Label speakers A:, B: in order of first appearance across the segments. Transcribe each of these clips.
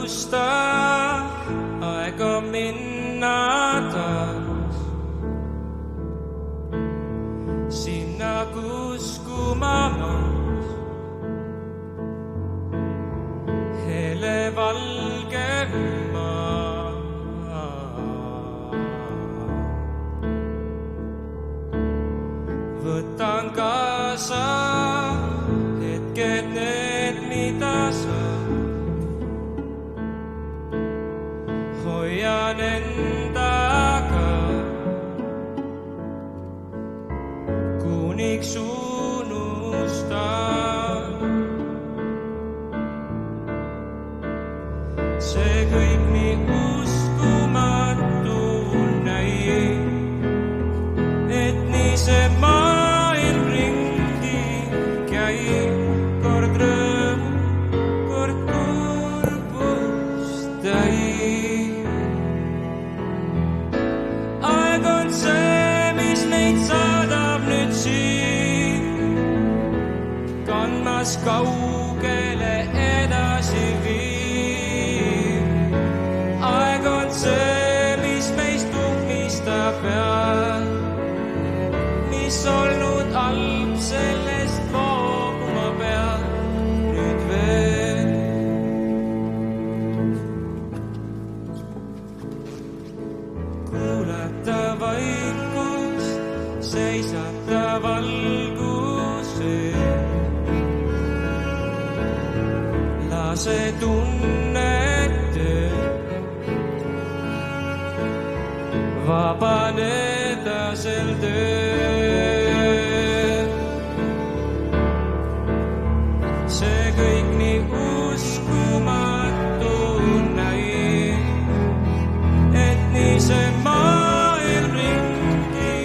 A: unusta, aeg on minna taas sinna, kus kumamas hele valge maa. Võtan kaasa hetked need, mida sa hoian endaga, kuniks unustan. See kõik nii uskumatu näib, et nii see maailm ringi käib, kord rõõm, kord kurbust täib. Aeg on see, mis meid saadab nüüd siin, kandmas kaugele edasi viib. Aeg on see, mis meist ummistab peal, mis olnud halb, sellest loobuma peab nüüd veel. Kuulata vaikust, seisata valgusel, lase tunnetel vabaneda sel tööl. See kõik nii uskumatu näib, et nii see maailm ringi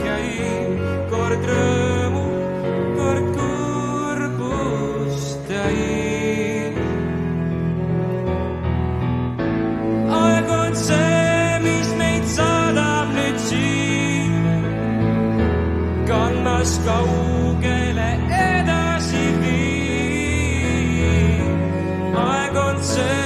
A: käib, kord rõõmu, kord kurbust täib. Aeg on see, mis meid saadab nüüd siin, kandmas kaugele edasi viib. Aeg on see,